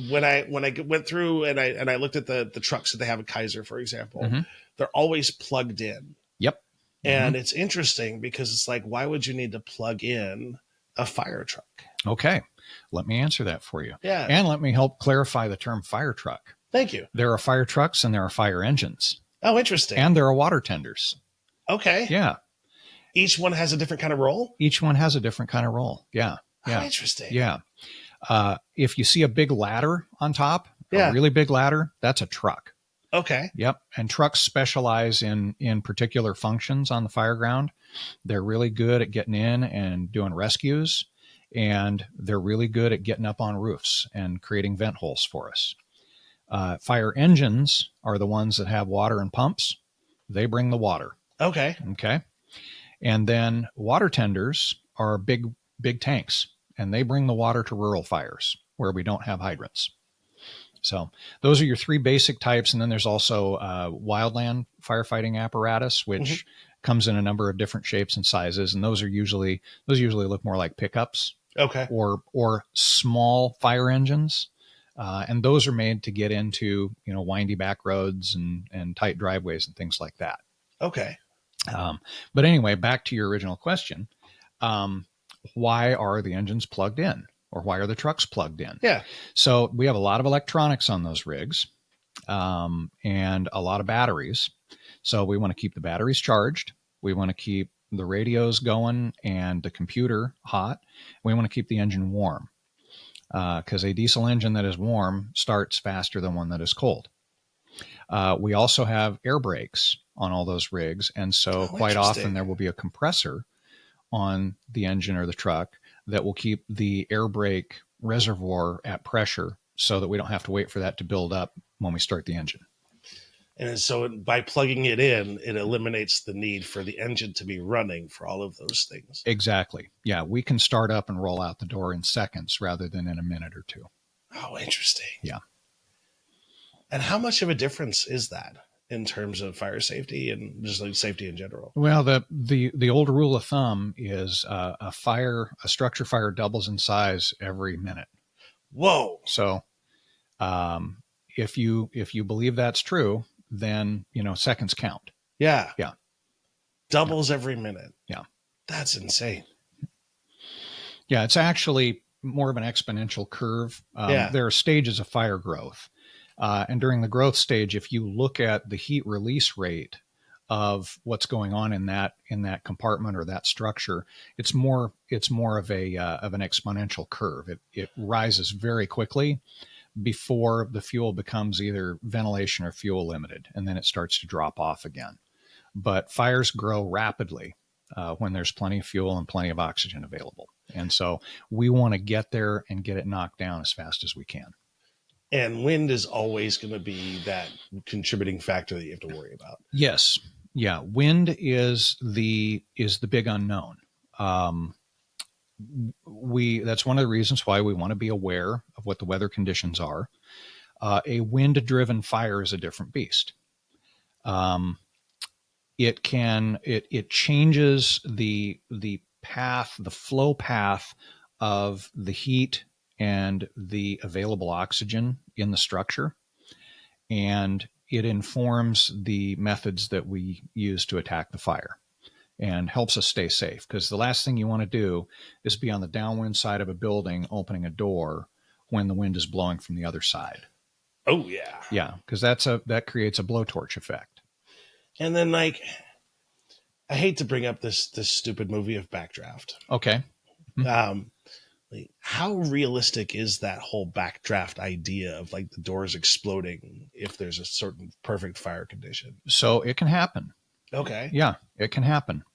when I went through and I looked at the trucks that they have at Kaiser, for example, Mhm. they're always plugged in. Yep. And it's interesting because it's like, why would you need to plug in a fire truck? Okay. Let me answer that for you. Yeah. And let me help clarify the term fire truck. Thank you. There are fire trucks and there are fire engines. Oh, interesting. And there are water tenders. Okay. Yeah. Each one has a different kind of role? Each one has a different kind of role. Yeah. Oh, interesting. Yeah. If you see a big ladder on top, a really big ladder, that's a truck. Okay. Yep. And trucks specialize in particular functions on the fire ground. They're really good at getting in and doing rescues, and they're really good at getting up on roofs and creating vent holes for us. Fire engines are the ones that have water and pumps. They bring the water. Okay. Okay. And then water tenders are big tanks, and they bring the water to rural fires where we don't have hydrants. So those are your three basic types. And then there's also wildland firefighting apparatus, which comes in a number of different shapes and sizes. And those usually look more like pickups. Okay. Or small fire engines. And those are made to get into, windy back roads and tight driveways and things like that. Okay. But anyway, back to your original question. Why are the engines plugged in? Or why are the trucks plugged in? Yeah. So we have a lot of electronics on those rigs, and a lot of batteries. So we want to keep the batteries charged. We want to keep the radios going and the computer hot. We want to keep the engine warm, because a diesel engine that is warm starts faster than one that is cold. We also have air brakes on all those rigs. And so quite often there will be a compressor on the engine or the truck that will keep the air brake reservoir at pressure so that we don't have to wait for that to build up when we start the engine. And so by plugging it in, it eliminates the need for the engine to be running for all of those things. Exactly. Yeah, we can start up and roll out the door in seconds rather than in a minute or two. Oh, interesting. Yeah. And how much of a difference is that in terms of fire safety and just like safety in general? Well, the old rule of thumb is a structure fire doubles in size every minute. Whoa. So if you believe that's true, then seconds count. Yeah. Yeah. Doubles every minute. Yeah. That's insane. Yeah, it's actually more of an exponential curve. There are stages of fire growth. And during the growth stage, if you look at the heat release rate of what's going on in that compartment or that structure, it's more of an exponential curve. It rises very quickly before the fuel becomes either ventilation or fuel limited, and then it starts to drop off again. But fires grow rapidly when there's plenty of fuel and plenty of oxygen available. And so we want to get there and get it knocked down as fast as we can. And wind is always going to be that contributing factor that you have to worry about. Yes. Yeah. Wind is the big unknown. That's one of the reasons why we want to be aware of what the weather conditions are. A wind-driven fire is a different beast. It changes the path, the flow path of the heat and the available oxygen in the structure. And it informs the methods that we use to attack the fire and helps us stay safe. Because the last thing you want to do is be on the downwind side of a building opening a door when the wind is blowing from the other side. Oh, yeah. Yeah, because that creates a blowtorch effect. And then, I hate to bring up this stupid movie of Backdraft. Okay. How realistic is that whole backdraft idea of the doors exploding if there's a certain perfect fire condition? So it can happen. Okay. Yeah, it can happen.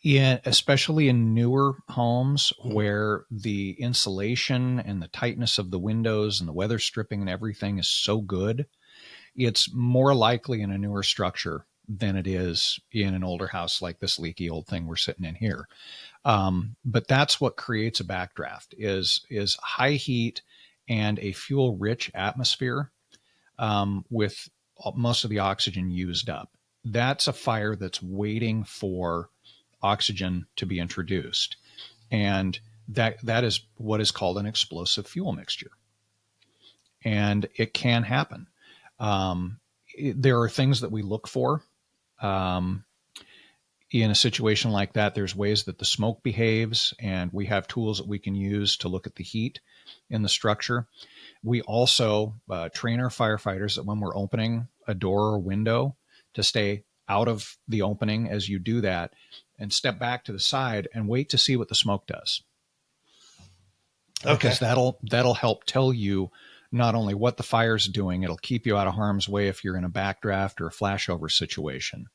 Especially in newer homes where the insulation and the tightness of the windows and the weather stripping and everything is so good, it's more likely in a newer structure than it is in an older house like this leaky old thing we're sitting in here. But that's what creates a backdraft is high heat and a fuel rich atmosphere with most of the oxygen used up. that's a fire that's waiting for oxygen to be introduced. And that is what is called an explosive fuel mixture. And it can happen. There are things that we look for. In a situation like that, there's ways that the smoke behaves, and we have tools that we can use to look at the heat in the structure. We also train our firefighters that when we're opening a door or window to stay out of the opening as you do that and step back to the side and wait to see what the smoke does. Okay. Because that'll help tell you not only what the fire's doing, it'll keep you out of harm's way if you're in a backdraft or a flashover situation.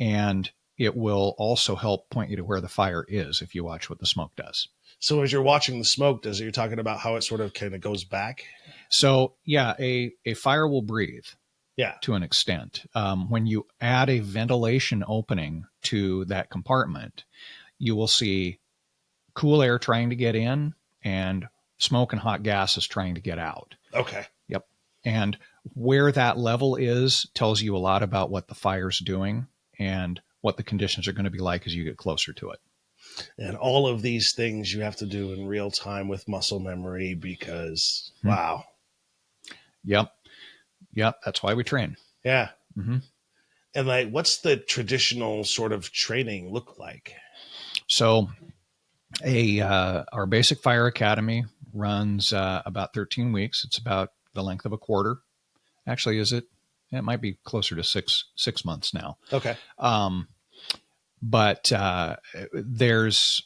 And it will also help point you to where the fire is if you watch what the smoke does. So as you're watching the smoke, you're talking about how it sort of kind of goes back? So yeah, a fire will breathe. Yeah. To an extent. When you add a ventilation opening to that compartment, you will see cool air trying to get in and smoke and hot gases trying to get out. Okay. Yep. And where that level is tells you a lot about what the fire's doing and what the conditions are going to be like as you get closer to it. And all of these things you have to do in real time with muscle memory because, wow. Yep. That's why we train. Yeah. Mm-hmm. And like, what's the traditional sort of training look like? So our basic fire academy runs about 13 weeks. It's about the length of a quarter. Actually, it might be closer to six months now. Okay. But there's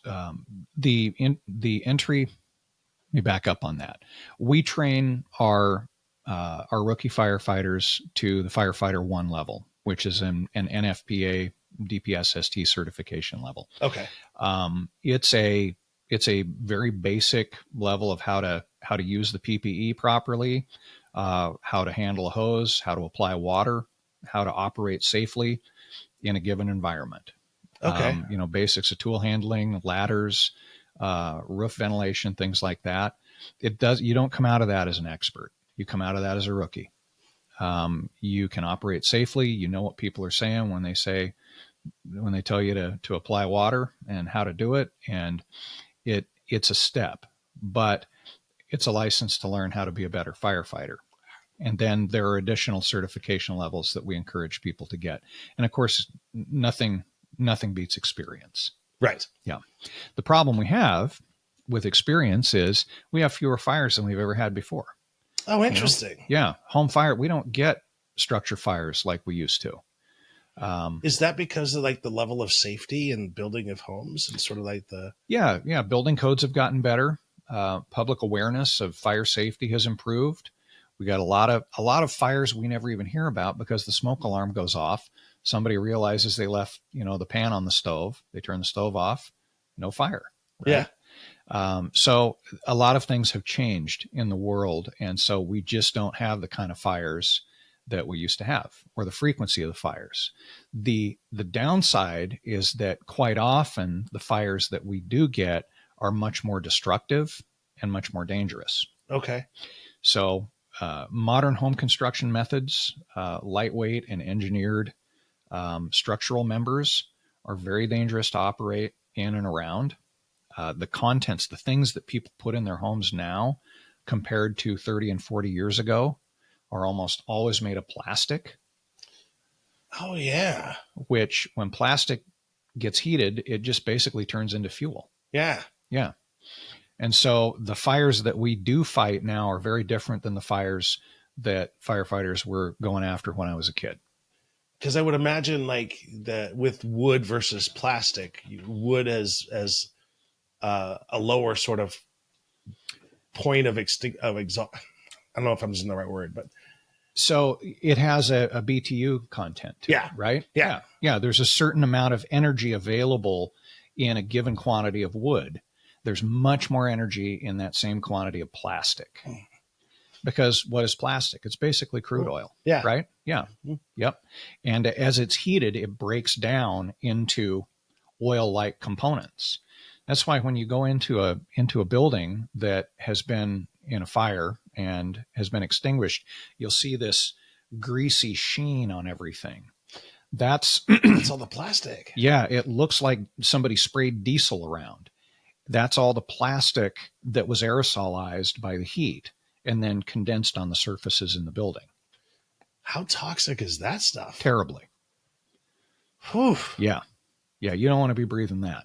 the entry. Let me back up on that. We train our rookie firefighters to the firefighter 1 level, which is an NFPA DPSST certification level. Okay. It's a very basic level of how to use the PPE properly, how to handle a hose, how to apply water, how to operate safely in a given environment. Okay. Basics of tool handling, ladders, roof ventilation, things like that. You don't come out of that as an expert. You come out of that as a rookie. You can operate safely. You know what people are saying when they tell you to apply water and how to do it. And it's a step, but it's a license to learn how to be a better firefighter. And then there are additional certification levels that we encourage people to get. And of course, nothing beats experience. Right. Yeah. The problem we have with experience is we have fewer fires than we've ever had before. Oh, interesting. Yeah. Home fire. We don't get structure fires like we used to. Is that because of like the level of safety and building of homes and sort of like the... Yeah. Building codes have gotten better. Public awareness of fire safety has improved. We got a lot of fires we never even hear about because the smoke alarm goes off. Somebody realizes they left, the pan on the stove. They turn the stove off, no fire. Right? Yeah. So a lot of things have changed in the world. And so we just don't have the kind of fires that we used to have or the frequency of the fires. The downside is that quite often the fires that we do get are much more destructive and much more dangerous. Okay. So modern home construction methods, lightweight and engineered structural members are very dangerous to operate in and around. The contents, the things that people put in their homes now compared to 30 and 40 years ago are almost always made of plastic. Oh, yeah. Which when plastic gets heated, it just basically turns into fuel. Yeah. Yeah. And so the fires that we do fight now are very different than the fires that firefighters were going after when I was a kid. Because I would imagine like that with wood versus plastic, wood as a lower sort of point of exhaust. I don't know if I'm using the right word, but so it has a BTU content to it, right? Yeah. There's a certain amount of energy available in a given quantity of wood. There's much more energy in that same quantity of plastic. Because what is plastic? It's basically crude oil. Yeah. Right? Yeah. Yep. And as it's heated, it breaks down into oil-like components. That's why when you go into a building that has been in a fire and has been extinguished, you'll see this greasy sheen on everything. That's It's all the plastic. yeah, it looks like somebody sprayed diesel around. That's all the plastic that was aerosolized by the heat and then condensed on the surfaces in the building. How toxic is that stuff? Terribly. Whew. Yeah. Yeah, you don't want to be breathing that.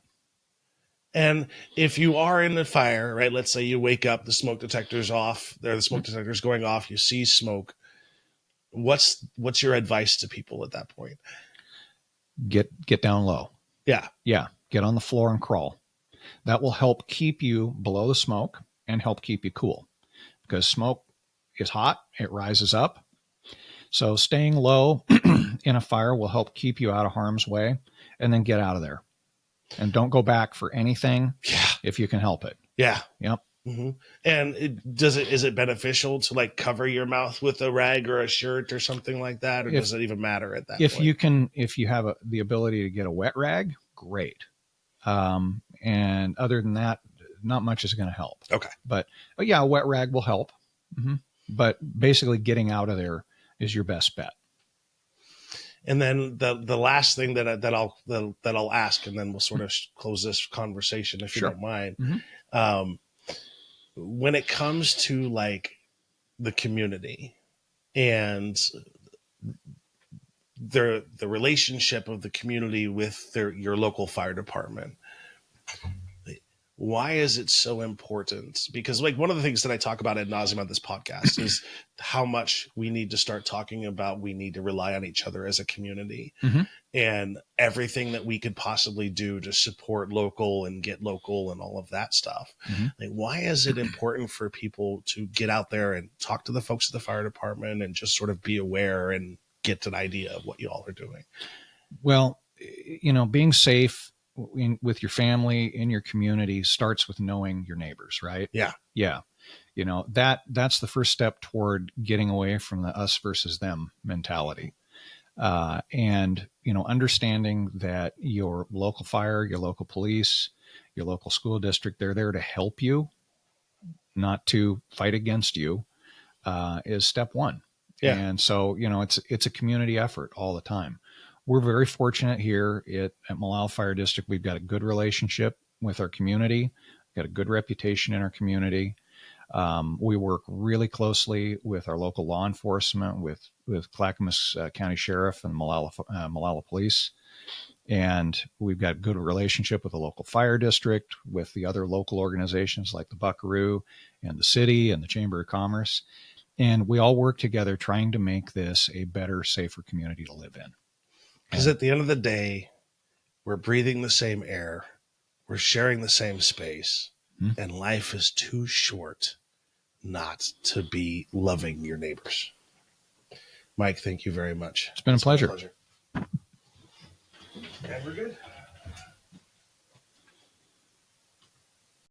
And if you are in the fire, right, let's say you wake up, the smoke detector's off, the smoke detector's going off, you see smoke. What's your advice to people at that point? Get down low. Yeah. Yeah, get on the floor and crawl. That will help keep you below the smoke and help keep you cool, because smoke is hot, it rises up. So staying low in a fire will help keep you out of harm's way, and then get out of there. And don't go back for anything if you can help it. Yeah. Yep. Mm-hmm. And is it beneficial to like cover your mouth with a rag or a shirt or something like that, or does it even matter at that point? If you have the ability to get a wet rag, great. And other than that, not much is going to help. Okay. But yeah, a wet rag will help. Mm-hmm. But basically, getting out of there is your best bet. And then the last thing that I'll ask, and then we'll sort of close this conversation if you don't mind. Mm-hmm. When it comes to like the community and the relationship of the community with your local fire department, why is it so important? Because like one of the things that I talk about ad nauseum on this podcast is how much we need to start talking about, we need to rely on each other as a community, Mm-hmm. and everything that we could possibly do to support local and get local and all of that stuff. Mm-hmm. Like, why is it important for people to get out there and talk to the folks at the fire department and just sort of be aware and get an idea of what you all are doing? Well, being safe with your family, in your community, starts with knowing your neighbors, right? Yeah. Yeah. That's the first step toward getting away from the us versus them mentality. And understanding that your local fire, your local police, your local school district, they're there to help you, not to fight against you, is step one. Yeah. And so, it's a community effort all the time. We're very fortunate here at Malal Fire District. We've got a good relationship with our community, got a good reputation in our community. We work really closely with our local law enforcement, with Clackamas County Sheriff and Malala Police. And we've got a good relationship with the local fire district, with the other local organizations like the Buckaroo and the city and the Chamber of Commerce. And we all work together trying to make this a better, safer community to live in. Because at the end of the day, we're breathing the same air, we're sharing the same space, and life is too short not to be loving your neighbors. Mike, thank you very much. It's been a pleasure. And we're good.